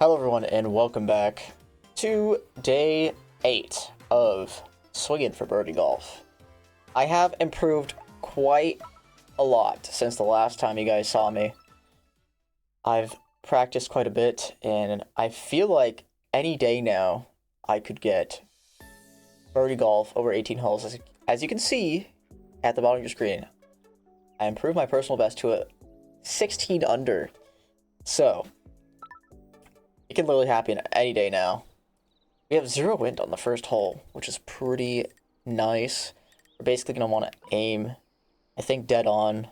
Hello everyone and welcome back to day 8 of Swinging for Birdie Golf. I have improved quite a lot since the last time you guys saw me. I've practiced quite a bit and I feel like any day now I could get birdie golf over 18 holes. As you can see at the bottom of your screen, I improved my personal best to a 16 under. So it can literally happen any day now. We have 0 wind on the first hole, which is pretty nice. We're basically going to want to aim, I think, dead on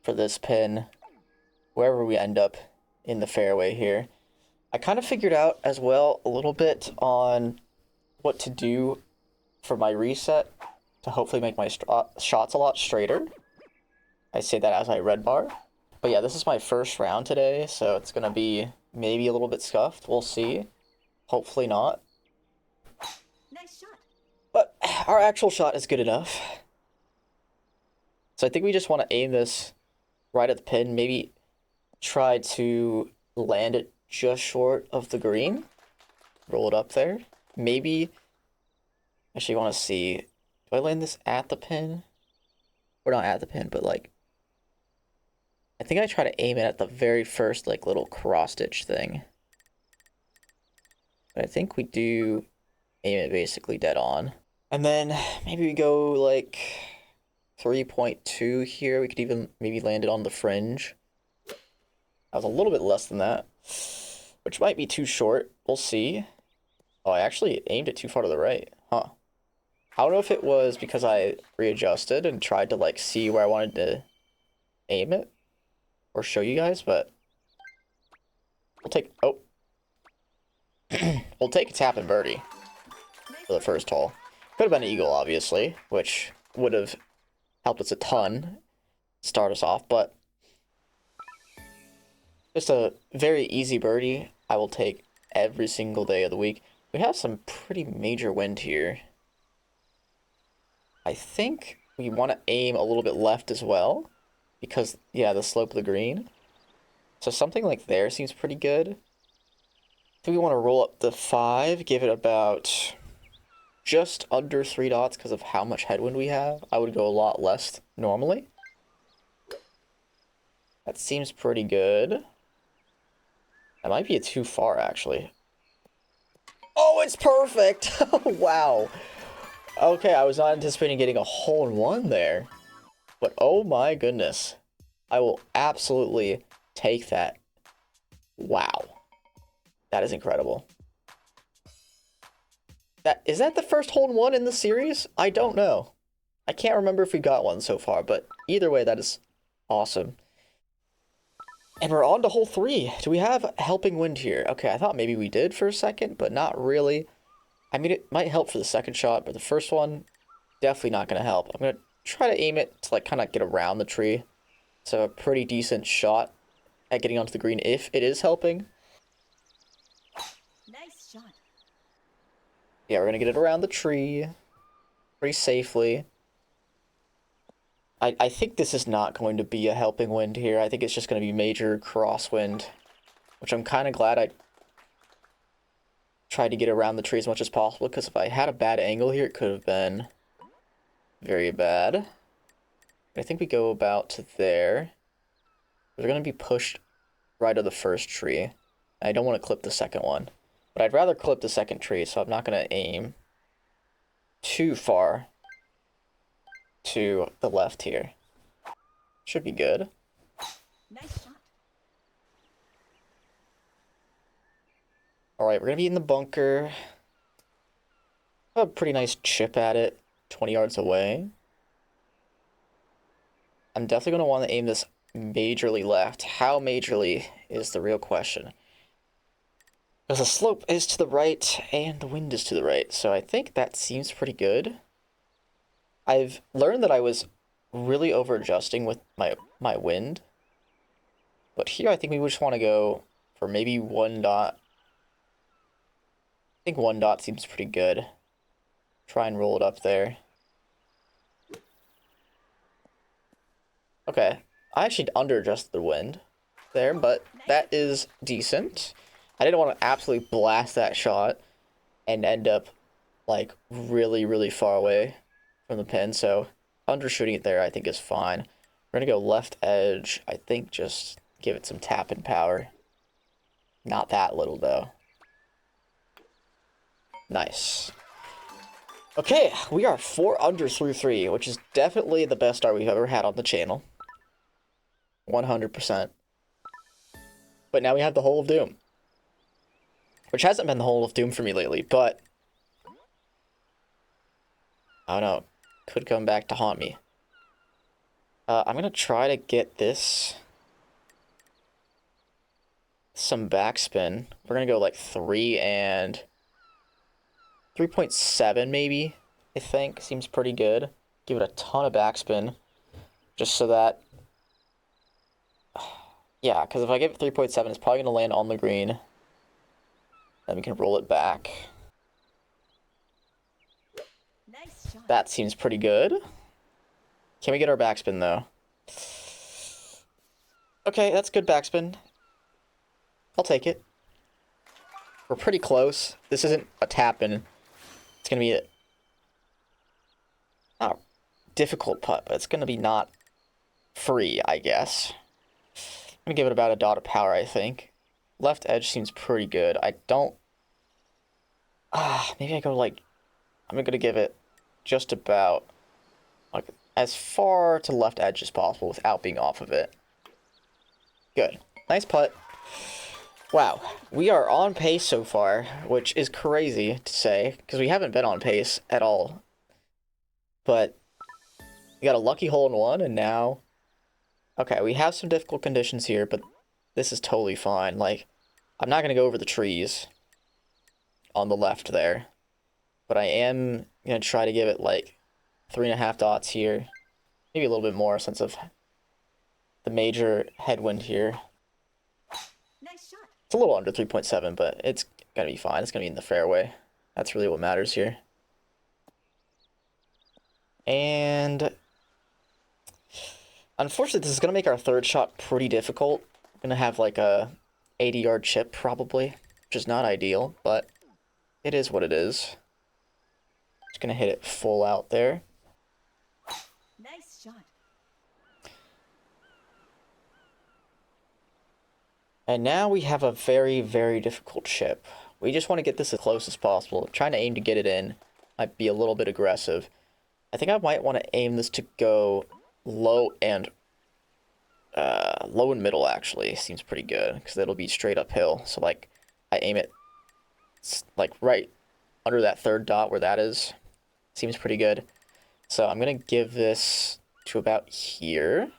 for this pin, wherever we end up in the fairway here. I kind of figured out as well a little bit on what to do for my reset to hopefully make my shots a lot straighter. I say that as I red bar. But yeah, this is my first round today, so it's going to be maybe a little bit scuffed. We'll see. Hopefully not. Nice shot. But our actual shot is good enough. So I think we just want to aim this right at the pin. Maybe try to land it just short of the green. Roll it up there. Maybe, actually want to see, do I land this at the pin? Or not at the pin, but like, I think I try to aim it at the very first, like, little cross-stitch thing. But I think we do aim it basically dead on. And then maybe we go, like, 3.2 here. We could even maybe land it on the fringe. That was a little bit less than that, which might be too short. We'll see. Oh, I actually aimed it too far to the right. Huh. I don't know if it was because I readjusted and tried to, like, see where I wanted to aim it or show you guys, but we'll take, oh. We'll take a tap and birdie for the first hole. Could have been an eagle, obviously, which would have helped us a ton, start us off, but just a very easy birdie I will take every single day of the week. We have some pretty major wind here. I think we want to aim a little bit left as well, because, yeah, the slope of the green. So something like there seems pretty good. I think we want to roll up the 5, give it about just under 3 dots because of how much headwind we have. I would go a lot less normally. That seems pretty good. That might be too far, actually. Oh, it's perfect! Wow. Okay, I was not anticipating getting a hole-in-one there. But oh my goodness. I will absolutely take that. Wow. That is incredible. Is that the first hole-in-one in the series? I don't know. I can't remember if we got one so far, but either way, that is awesome. And we're on to hole 3. Do we have helping wind here? Okay, I thought maybe we did for a second, but not really. I mean, it might help for the second shot, but the first one, definitely not going to help. I'm going to try to aim it to, like, kind of get around the tree. So a pretty decent shot at getting onto the green if it is helping. Nice shot. Yeah, we're going to get it around the tree pretty safely. I think this is not going to be a helping wind here. I think it's just going to be major crosswind, which I'm kind of glad I tried to get around the tree as much as possible, because if I had a bad angle here, it could have been very bad. I think we go about to there. We're going to be pushed right of the first tree. I don't want to clip the second one, but I'd rather clip the second tree, so I'm not going to aim too far to the left here. Should be good. Nice shot. Alright, we're going to be in the bunker. A pretty nice chip at it, 20 yards away. I'm definitely going to want to aim this majorly left. How majorly is the real question. Because the slope is to the right and the wind is to the right, so I think that seems pretty good. I've learned that I was really over-adjusting with my wind. But here I think we just want to go for maybe 1 dot. I think 1 dot seems pretty good. Try and roll it up there. Okay, I actually under-adjusted the wind there, but that is decent. I didn't want to absolutely blast that shot and end up like really, really far away from the pin. So undershooting it there, I think is fine. We're gonna go left edge. I think just give it some tap and power. Not that little though. Nice. Okay, we are 4 under through 3, which is definitely the best start we've ever had on the channel. 100%. But now we have the Hole of Doom. Which hasn't been the Hole of Doom for me lately, but I don't know. Could come back to haunt me. I'm going to try to get this some backspin. We're going to go like 3 and 3.7 maybe, I think. Seems pretty good. Give it a ton of backspin. Just so that... Yeah, because if I give it 3.7, it's probably going to land on the green. Then we can roll it back. Nice shot. That seems pretty good. Can we get our backspin, though? Okay, that's good backspin. I'll take it. We're pretty close. This isn't a tap-in. It's going to be a not difficult putt, but it's going to be not free, I guess. I'm going to give it about a dot of power, I think. Left edge seems pretty good. I don't... maybe I go like... I'm going to give it just about like as far to left edge as possible without being off of it. Good. Nice putt. Wow. We are on pace so far, which is crazy to say, because we haven't been on pace at all. But we got a lucky hole in one, and now... Okay, we have some difficult conditions here, but this is totally fine. Like, I'm not going to go over the trees on the left there. But I am going to try to give it, like, 3.5 dots here. Maybe a little bit more since of the major headwind here. Nice shot. It's a little under 3.7, but it's going to be fine. It's going to be in the fairway. That's really what matters here. And... Unfortunately, this is going to make our third shot pretty difficult. We're going to have, like, a 80-yard chip, probably. Which is not ideal, but it is what it is. Just going to hit it full out there. Nice shot. And now we have a very, very difficult chip. We just want to get this as close as possible. Trying to aim to get it in might be a little bit aggressive. I think I might want to aim this to go low and middle, actually. Seems pretty good, because it'll be straight uphill. So, like, I aim it, like, right under that third dot where that is. Seems pretty good. So I'm going to give this to about here.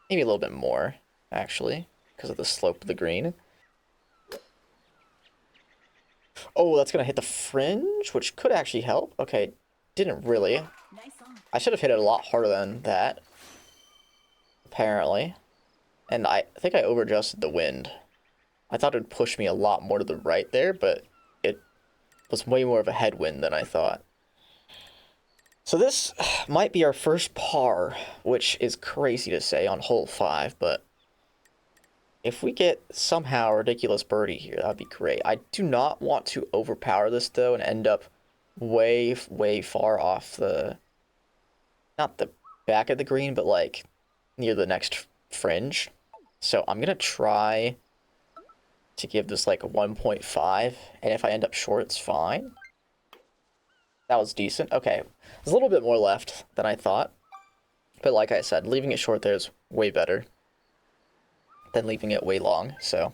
Maybe a little bit more, actually, because of the slope of the green. Oh, that's going to hit the fringe, which could actually help. Okay, didn't really. Nice on. I should have hit it a lot harder than that, apparently. And I think I over-adjusted the wind. I thought it would push me a lot more to the right there, but it was way more of a headwind than I thought. So this might be our first par, which is crazy to say on hole 5, but if we get somehow a ridiculous birdie here, that would be great. I do not want to overpower this, though, and end up way, way far off the... Not the back of the green, but, like, near the next fringe. So I'm going to try to give this, like, a 1.5, and if I end up short, it's fine. That was decent. Okay, there's a little bit more left than I thought. But like I said, leaving it short there is way better than leaving it way long. So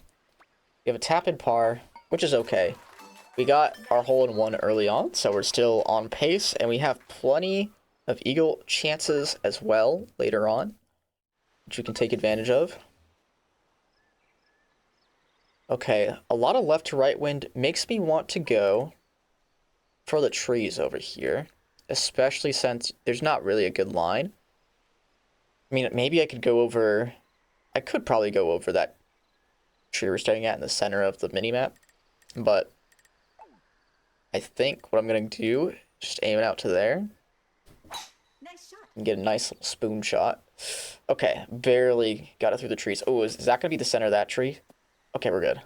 we have a tap in par, which is okay. We got our hole in one early on, so we're still on pace. And we have plenty of eagle chances as well later on, which we can take advantage of. Okay, a lot of left to right wind makes me want to go for the trees over here, especially since there's not really a good line. I mean, maybe I could go over... I could probably go over that tree we're starting at in the center of the minimap, but I think what I'm going to do is just aim it out to there. Nice shot. And get a nice little spoon shot. Okay, barely got it through the trees. Oh, is that going to be the center of that tree? Okay, we're good.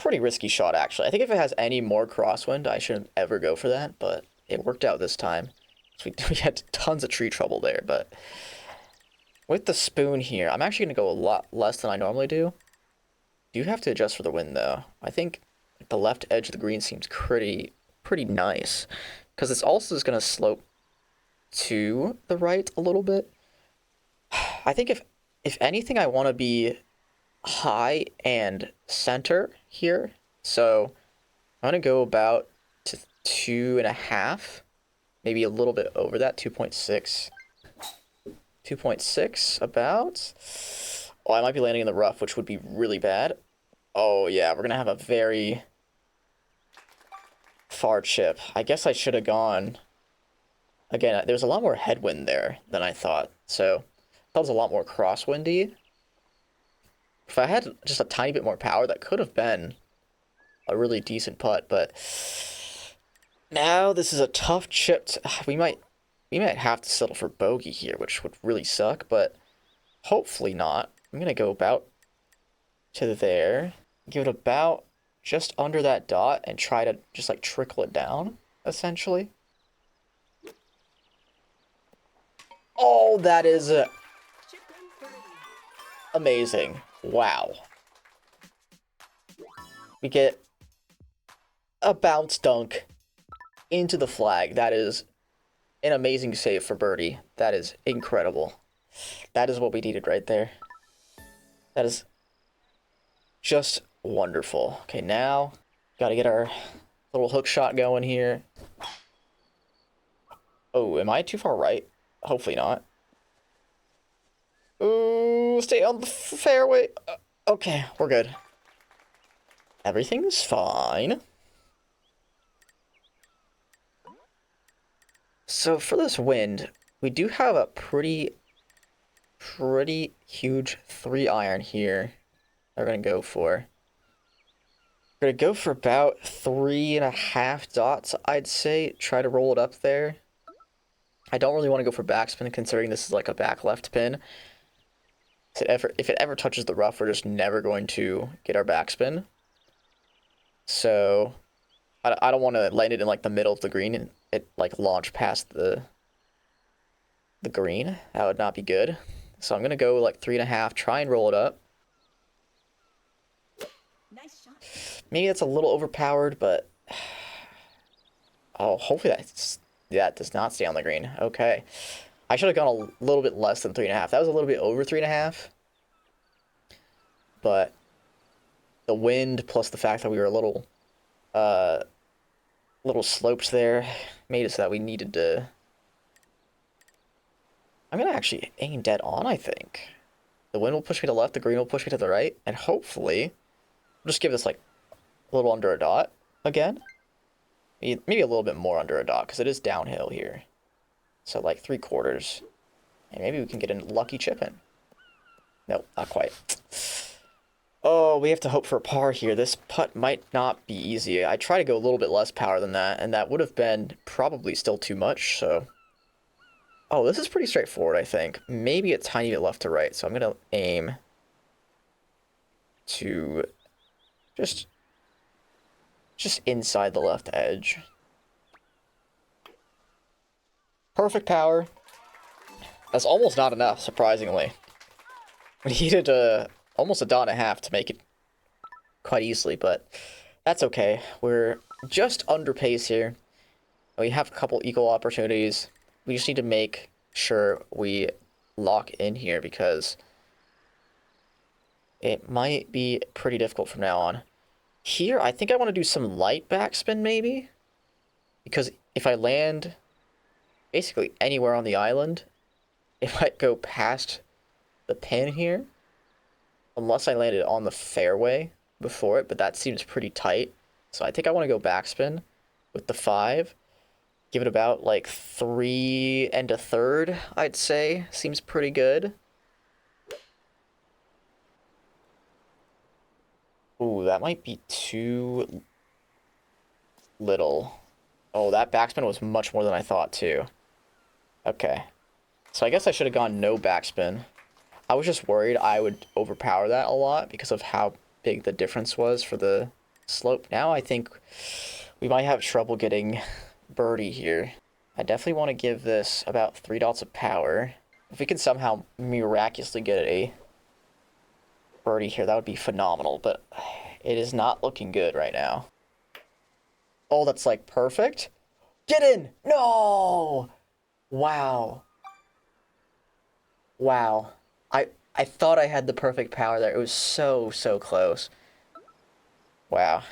pretty risky shot, actually. I think if it has any more crosswind, I shouldn't ever go for that, but it worked out this time. So we had tons of tree trouble there, but with the spoon here, I'm actually going to go a lot less than I normally do. Do have to adjust for the wind, though. I think the left edge of the green seems pretty nice, because it's also just going to slope to the right a little bit. I think if anything, I want to be high and center here. So I'm going to go about to 2.5, maybe a little bit over that, 2.6. 2.6 about. Oh, I might be landing in the rough, which would be really bad. Oh yeah, we're going to have a very far chip. I guess I should have gone. Again, there's a lot more headwind there than I thought. So that was a lot more crosswindy. If I had just a tiny bit more power, that could have been a really decent putt. But now this is a tough chip. We might have to settle for bogey here, which would really suck. But hopefully not. I'm gonna go about to there, give it about just under that dot, and try to just like trickle it down, essentially. Oh, that is amazing. Wow. We get a bounce dunk into the flag. That is an amazing save for birdie. That is incredible. That is what we needed right there. That is just wonderful. Okay, now gotta get our little hook shot going here. Oh, am I too far right? Hopefully not. Ooh, stay on the fairway. Okay, we're good. Everything's fine. So for this wind, we do have a pretty huge 3-iron here. We're gonna go for. We're gonna go for about 3.5 dots, I'd say. Try to roll it up there. I don't really want to go for backspin, considering this is like a back left pin. If it ever touches the rough, we're just never going to get our backspin. So I don't want to land it in like the middle of the green and it like launch past the green. That would not be good. So I'm gonna go like 3.5, try and roll it up. Nice shot. Maybe that's a little overpowered, but oh, hopefully that does not stay on the green. Okay. I should have gone a little bit less than 3.5. That was a little bit over 3.5. But the wind plus the fact that we were a little sloped there made it so that we needed to. I'm gonna actually aim dead on, I think. The wind will push me to the left, the green will push me to the right, and hopefully we'll just give this like a little under a dot again. Maybe a little bit more under a dot, because it is downhill here. So like 3/4. And maybe we can get a lucky chip in. Nope, not quite. Oh, we have to hope for a par here. This putt might not be easy. I try to go a little bit less power than that, and that would have been probably still too much, so. Oh, this is pretty straightforward, I think. Maybe a tiny bit left to right, so I'm going to aim to just inside the left edge. Perfect power. That's almost not enough, surprisingly. We needed almost a dot and a half to make it quite easily, but that's okay. We're just under pace here. We have a couple equal opportunities. We just need to make sure we lock in here because it might be pretty difficult from now on. Here, I think I want to do some light backspin maybe, because if I land basically anywhere on the island, it might go past the pin here, unless I landed on the fairway before it, but that seems pretty tight. So I think I want to go backspin with the 5. Give it about like 3 1/3, I'd say. Seems pretty good. Ooh, that might be too little. Oh, that backspin was much more than I thought too. Okay. So I guess I should have gone no backspin. I was just worried I would overpower that a lot because of how big the difference was for the slope. Now I think we might have trouble getting birdie here. I definitely want to give this about 3 dots of power. If we can somehow miraculously get a birdie here, that would be phenomenal, but it is not looking good right now. Oh, that's like perfect. Get in! No! Wow. Wow. I thought I had the perfect power there. It was so close. Wow.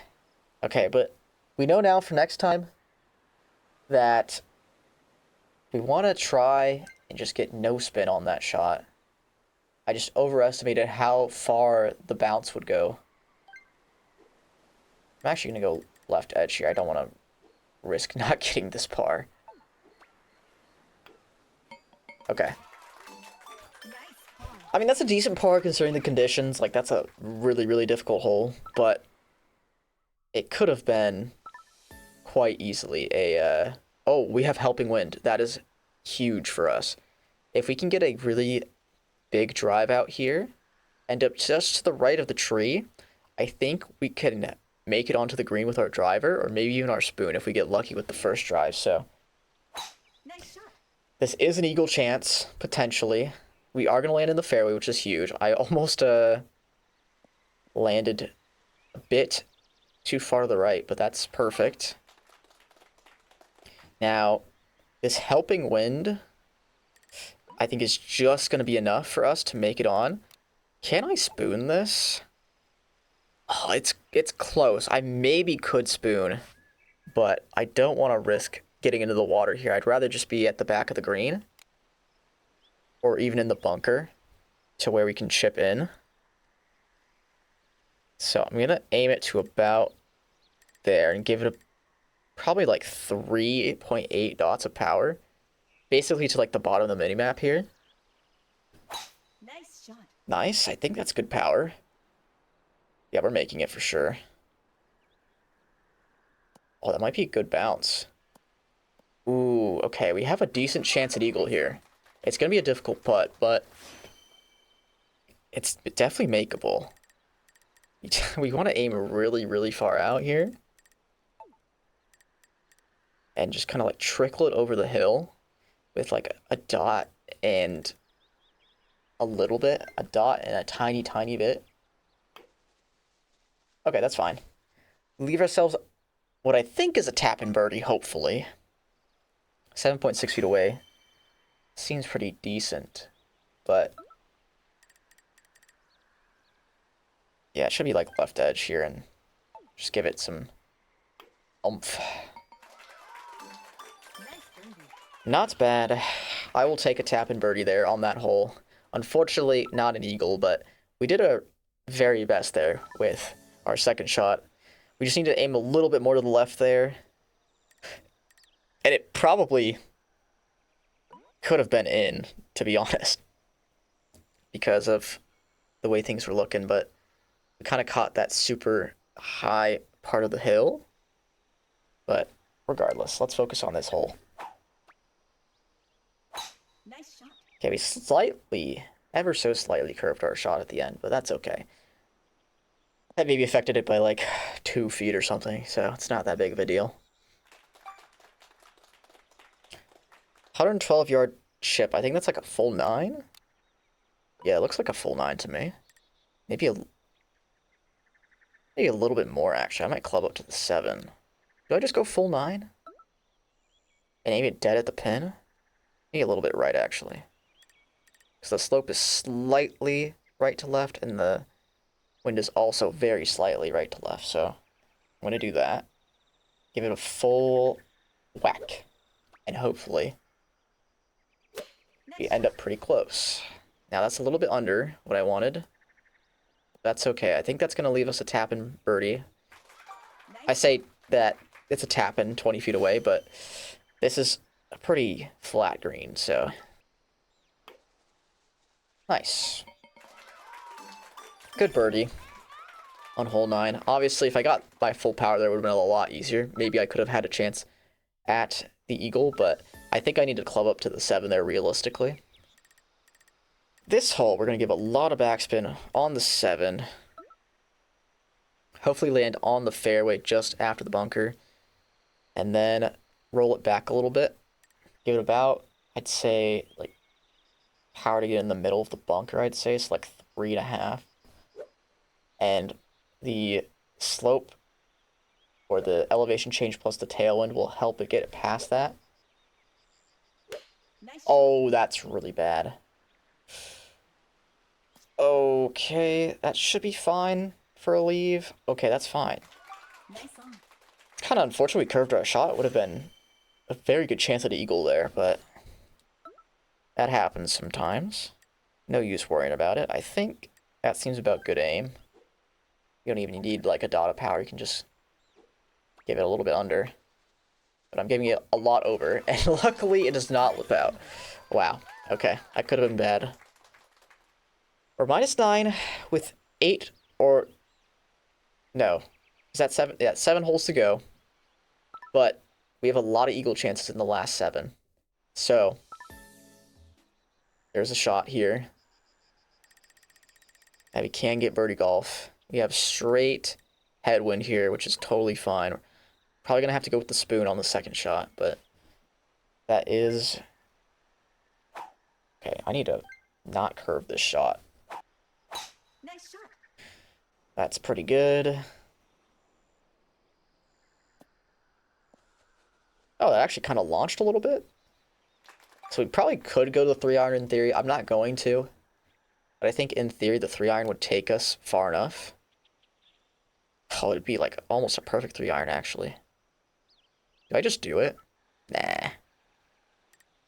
Okay, but we know now for next time that we want to try and just get no spin on that shot. I just overestimated how far the bounce would go. I'm actually going to go left edge here. I don't want to risk not getting this par. Okay. I mean, that's a decent par considering the conditions. Like, that's a really difficult hole, but it could have been quite easily a, oh, we have helping wind. That is huge for us. If we can get a really big drive out here, end up just to the right of the tree, I think we can make it onto the green with our driver, or maybe even our spoon if we get lucky with the first drive, so. Nice shot. This is an eagle chance, potentially. We are going to land in the fairway, which is huge. I almost landed a bit too far to the right, but that's perfect. Now, this helping wind, I think, is just going to be enough for us to make it on. Can I spoon this? Oh, it's close. I maybe could spoon, but I don't want to risk getting into the water here. I'd rather just be at the back of the green, or even in the bunker, to where we can chip in. So I'm going to aim it to about there and give it probably like 3.8 dots of power. Basically to like the bottom of the minimap here. Nice shot. Nice, I think that's good power. Yeah, we're making it for sure. Oh, that might be a good bounce. Ooh, okay, we have a decent chance at eagle here. It's going to be a difficult putt, but it's definitely makeable. We want to aim really far out here. And just kind of like trickle it over the hill with like a dot and a little bit. A dot and a tiny bit. Okay, that's fine. Leave ourselves what I think is a tap-in birdie, hopefully. 7.6 feet away. Seems pretty decent, but yeah, it should be like left edge here and just give it some oomph. Nice birdie. Not bad. I will take a tap-in birdie there on that hole. Unfortunately, not an eagle, but we did our very best there with our second shot. We just need to aim a little bit more to the left there. And it probably could have been in, to be honest, because of the way things were looking, but we kind of caught that super high part of the hill. But regardless, let's focus on this hole. Nice shot. Okay, we slightly, ever so slightly curved our shot at the end, but that's okay. That maybe affected it by like 2 feet or something, so it's not that big of a deal. 112-yard chip. I think that's like a full 9. Yeah, it looks like a full 9 to me. Maybe a little bit more, actually. I might club up to the 7. Do I just go full 9? And aim it dead at the pin? Maybe a little bit right, actually. Because the slope is slightly right to left, and the wind is also very slightly right to left, so I'm going to do that. Give it a full whack. And hopefully we end up pretty close. Now that's a little bit under what I wanted. That's okay. I think that's going to leave us a tap-in birdie. I say that it's a tap-in 20 feet away, but this is a pretty flat green, so nice. Good birdie on hole 9. Obviously, if I got my full power there, it would have been a lot easier. Maybe I could have had a chance at the eagle, but I think I need to club up to the 7 there realistically. This hole, we're going to give a lot of backspin on the 7. Hopefully land on the fairway just after the bunker. And then roll it back a little bit. Give it about, I'd say, like, power to get in the middle of the bunker, I'd say. So, like, 3.5. And the slope or the elevation change plus the tailwind will help it get it past that. Nice shot. Oh, that's really bad. Okay, that should be fine for a leave. Okay, that's fine. Nice on. It's kind of unfortunate we curved our shot. It would have been a very good chance at an eagle there, but that happens sometimes. No use worrying about it. I think that seems about good aim. You don't even need like a dot of power. You can just give it a little bit under. But I'm giving it a lot over, and luckily it does not lip out. Wow. Okay, that could have been bad. We're -9 with 8 or... No. Is that 7? Yeah, 7 holes to go. But we have a lot of eagle chances in the last 7. So, there's a shot here. And we can get birdie golf. We have straight headwind here, which is totally fine. Probably going to have to go with the spoon on the second shot, but that is... Okay, I need to not curve this shot. Nice shot. That's pretty good. Oh, that actually kind of launched a little bit. So we probably could go to the 3-iron in theory. I'm not going to. But I think in theory the 3-iron would take us far enough. Oh, it'd be like almost a perfect 3-iron actually. Do I just do it? Nah.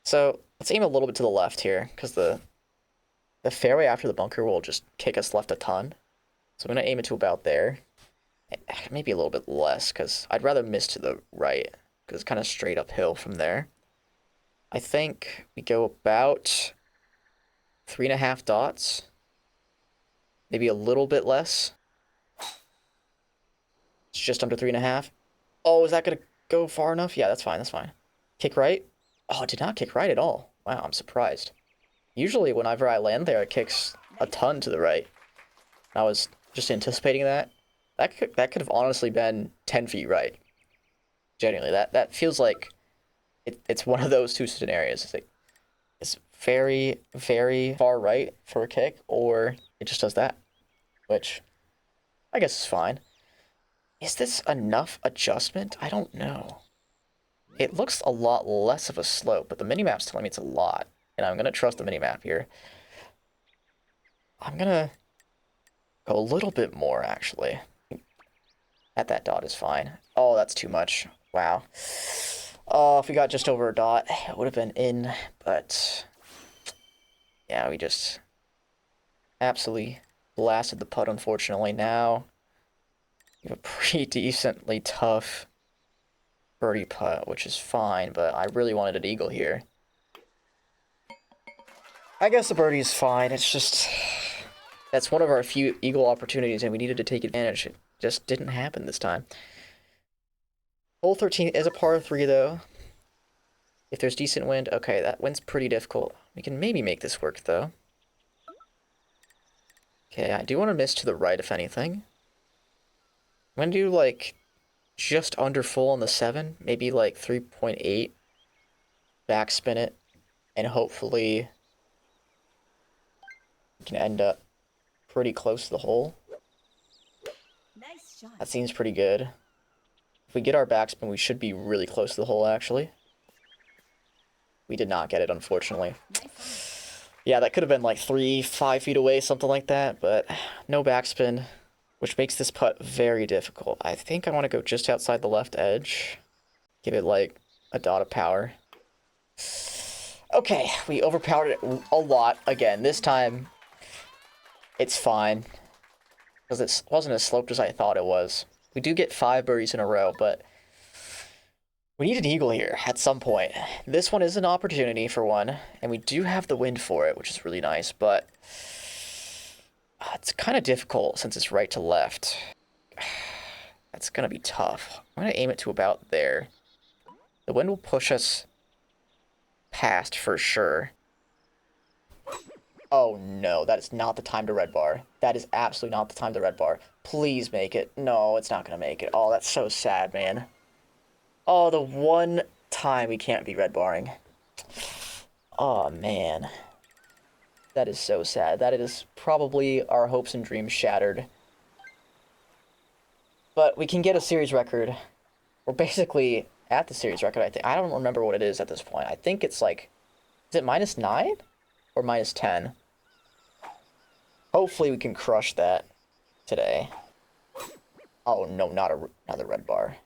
So let's aim a little bit to the left here, because the fairway after the bunker will just kick us left a ton. So I'm going to aim it to about there. Maybe a little bit less, because I'd rather miss to the right, because it's kind of straight uphill from there. I think we go about 3.5 dots. Maybe a little bit less. It's just under 3.5. Oh, is that going to go far enough? Yeah, that's fine, that's fine. Kick right? Oh, it did not kick right at all. Wow, I'm surprised. Usually whenever I land there, it kicks a ton to the right. I was just anticipating that. That could have honestly been 10 feet right. Genuinely, that feels like it's one of those two scenarios. It's like, it's very, very far right for a kick, or it just does that, which I guess is fine. Is this enough adjustment? I don't know. It looks a lot less of a slope, but the minimap's telling me it's a lot, and I'm going to trust the minimap here. I'm going to go a little bit more, actually. At that dot is fine. Oh, that's too much. Wow. Oh, if we got just over a dot, it would have been in, but... Yeah, we just absolutely blasted the putt, unfortunately. Now, we have a pretty decently tough birdie putt, which is fine, but I really wanted an eagle here. I guess the birdie is fine. It's just... That's one of our few eagle opportunities, and we needed to take advantage. It just didn't happen this time. Hole 13 is a par 3, though. If there's decent wind, okay, that wind's pretty difficult. We can maybe make this work, though. Okay, I do want to miss to the right, if anything. I'm going to do, like, just under full on the 7. Maybe, like, 3.8. Backspin it. And hopefully we can end up pretty close to the hole. Nice shot. That seems pretty good. If we get our backspin, we should be really close to the hole, actually. We did not get it, unfortunately. Nice. Yeah, that could have been like 3-5 feet away, something like that, but no backspin, which makes this putt very difficult. I think I want to go just outside the left edge. Give it like a dot of power. Okay, we overpowered it a lot again. This time, it's fine, because it wasn't as sloped as I thought it was. We do get 5 birdies in a row, but we need an eagle here at some point. This one is an opportunity for one, and we do have the wind for it, which is really nice, but it's kind of difficult since it's right to left. That's going to be tough. I'm going to aim it to about there. The wind will push us past for sure. Oh no, that is not the time to red bar. That is absolutely not the time to red bar. Please make it. No, it's not gonna make it. Oh, that's so sad, man. Oh, the one time we can't be red barring. Oh man. That is so sad. That is probably our hopes and dreams shattered. But we can get a series record. We're basically at the series record, I think. I don't remember what it is at this point. I think it's like, is it -9 or -10? Hopefully we can crush that today. Oh no, not another red bar.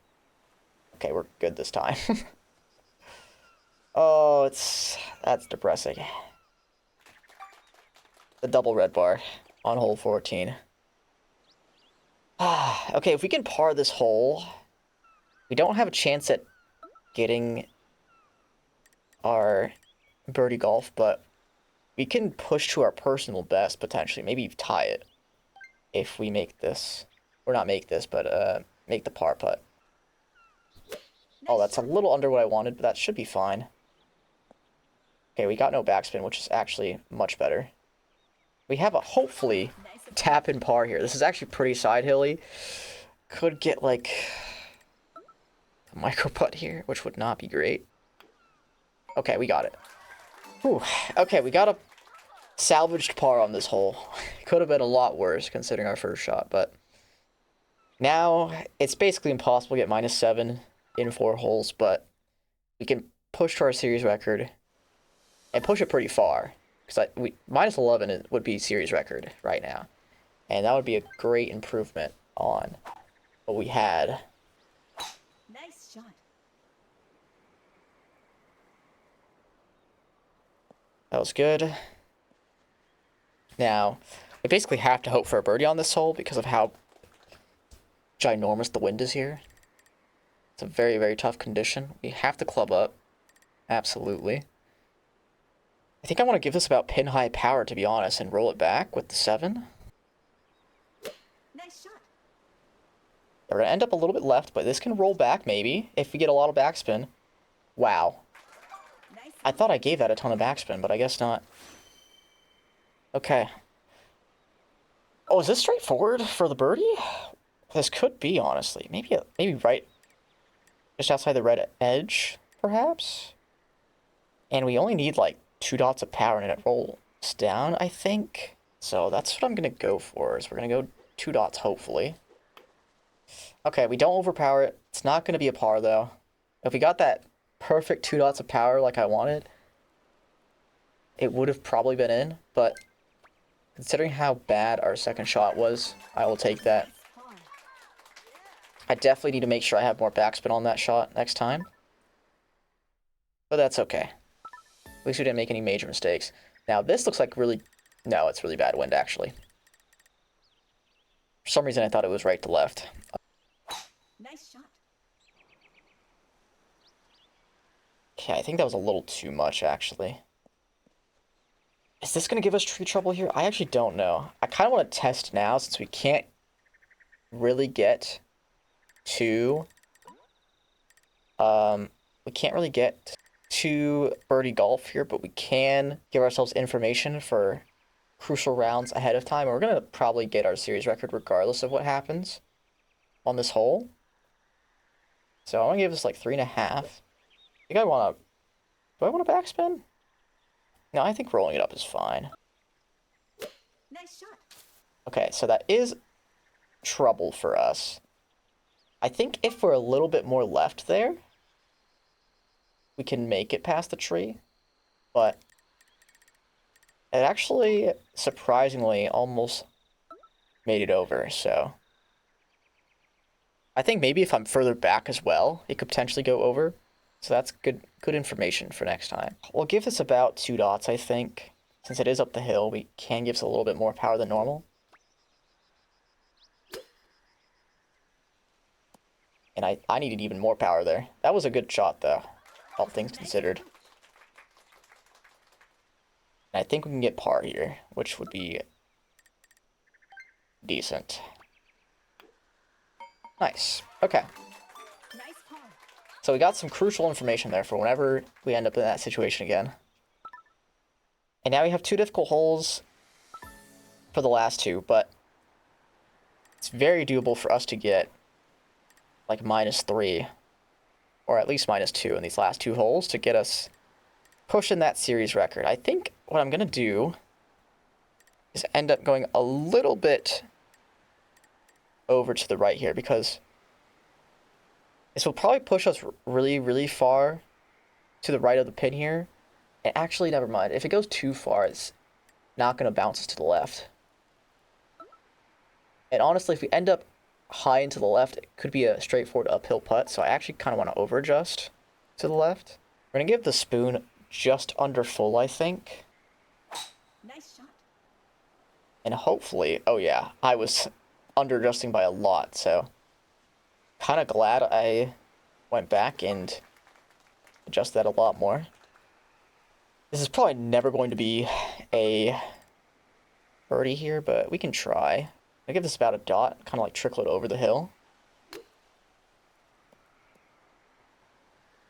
Okay, we're good this time. Oh, that's depressing. The double red bar on hole 14. Okay, if we can par this hole, we don't have a chance at getting our birdie golf, but we can push to our personal best, potentially. Maybe tie it if we make this. Or not make this, but make the par putt. Oh, that's a little under what I wanted, but that should be fine. Okay, we got no backspin, which is actually much better. We have a, hopefully, tap in par here. This is actually pretty side hilly. Could get, like, a micro putt here, which would not be great. Okay, we got it. Whew. Okay, we got a salvaged par on this hole. Could have been a lot worse, considering our first shot, but now it's basically impossible to get -7 in 4 holes, but we can push to our series record and push it pretty far. Because -11 would be series record right now. And that would be a great improvement on what we had. Nice shot. That was good. Now, we basically have to hope for a birdie on this hole because of how ginormous the wind is here. It's a very, very tough condition. We have to club up. Absolutely. I think I want to give this about pin high power, to be honest, and roll it back with the 7. Nice shot. We're going to end up a little bit left, but this can roll back, maybe, if we get a lot of backspin. Wow. Nice. I thought I gave that a ton of backspin, but I guess not. Okay. Oh, is this straightforward for the birdie? This could be, honestly. Maybe right just outside the red edge, perhaps? And we only need, like, 2 dots of power, and it rolls down, I think. So that's what I'm going to go for, is we're going to go 2 dots, hopefully. Okay, we don't overpower it. It's not going to be a par, though. If we got that perfect 2 dots of power like I wanted, it would have probably been in, but considering how bad our second shot was, I will take that. Par. I definitely need to make sure I have more backspin on that shot next time. But that's okay. At least we didn't make any major mistakes. Now, this looks like really... No, it's really bad wind, actually. For some reason, I thought it was right to left. Nice shot. Okay, I think that was a little too much, actually. Is this going to give us tree trouble here? I actually don't know. I kind of want to test now, since we can't really get to... we can't really get to birdie golf here, but we can give ourselves information for crucial rounds ahead of time. We're going to probably get our series record regardless of what happens on this hole. So I'm going to give this like 3.5. I think I want to... Do I want to backspin? No, I think rolling it up is fine. Nice shot. Okay, so that is trouble for us. I think if we're a little bit more left there, we can make it past the tree, but it actually, surprisingly, almost made it over, so I think maybe if I'm further back as well, it could potentially go over, so that's good information for next time. We'll give this about 2 dots, I think. Since it is up the hill, we can give this a little bit more power than normal. And I needed even more power there. That was a good shot, though, all things considered. And I think we can get par here, which would be decent. Nice. Okay. Nice par. So we got some crucial information there for whenever we end up in that situation again. And now we have 2 difficult holes for the last 2, but it's very doable for us to get like -3, or at least -2 in these last 2 holes to get us pushing that series record. I think what I'm going to do is end up going a little bit over to the right here, because this will probably push us really, really far to the right of the pin here. And actually, never mind. If it goes too far, it's not going to bounce us to the left. And honestly, if we end up high into the left, it could be a straightforward uphill putt. So I actually kind of want to over-adjust to the left. We're going to give the spoon just under full, I think. Nice shot. And hopefully... Oh, yeah. I was under-adjusting by a lot, so... Kind of glad I went back and adjusted that a lot more. This is probably never going to be a birdie here, but we can try. I give this about a dot, kind of like trickle it over the hill.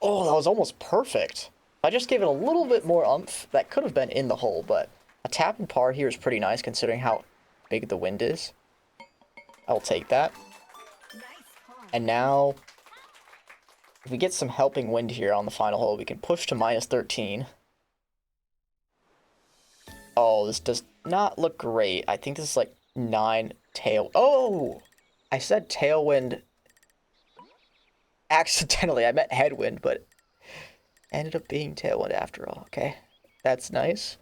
Oh, that was almost perfect. I just gave it a little bit more oomph. That could have been in the hole, but a tap and par here is pretty nice considering how big the wind is. I'll take that. Nice par. And now, if we get some helping wind here on the final hole, we can push to -13. Oh, this does not look great. I think this is like 9 tail... Oh! I said tailwind accidentally. I meant headwind, but ended up being tailwind after all. Okay, that's nice.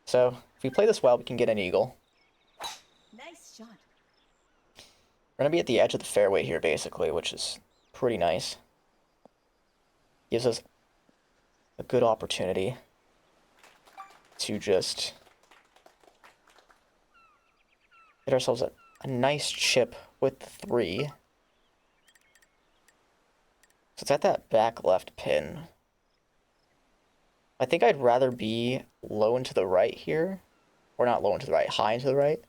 So, if we play this well, we can get an eagle. Nice shot. We're going to be at the edge of the fairway here, basically, which is pretty nice. Gives us a good opportunity to just get ourselves a nice chip with the 3. So it's at that back left pin. I think I'd rather be low and to the right here. Or not low and to the right, high and to the right.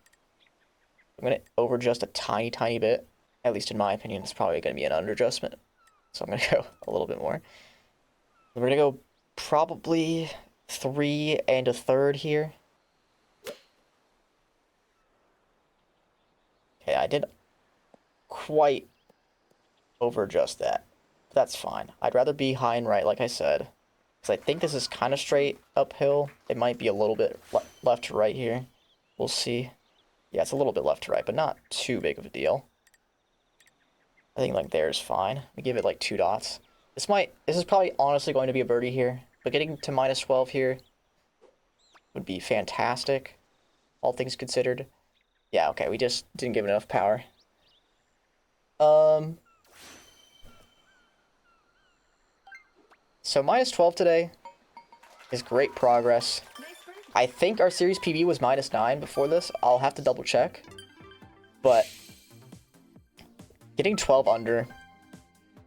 I'm going to over-adjust a tiny, tiny bit. At least in my opinion, it's probably going to be an under-adjustment. So I'm going to go a little bit more. We're going to go probably 3 1/3 here. Okay, I did quite over-adjust that. But that's fine. I'd rather be high and right, like I said. Because I think this is kind of straight uphill. It might be a little bit left to right here. We'll see. Yeah, it's a little bit left to right, but not too big of a deal. I think like there's fine. We give it like 2 dots. This is probably honestly going to be a birdie here. But getting to -12 here would be fantastic. All things considered. Yeah, okay, we just didn't give it enough power. So -12 today is great progress. Nice birdie. I think our series PB was -9 before this. I'll have to double check. But getting 12 under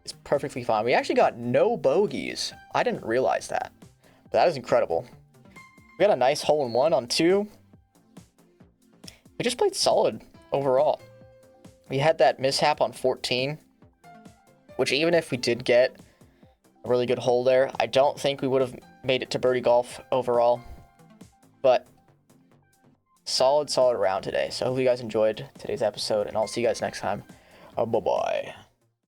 is perfectly fine. We actually got no bogeys. I didn't realize that. But that is incredible. We got a nice hole-in-one on 2. We just played solid overall. We had that mishap on 14, which even if we did get a really good hole there, I don't think we would have made it to birdie golf overall. But solid round today. So I hope you guys enjoyed today's episode, and I'll see you guys next time. Bye-bye.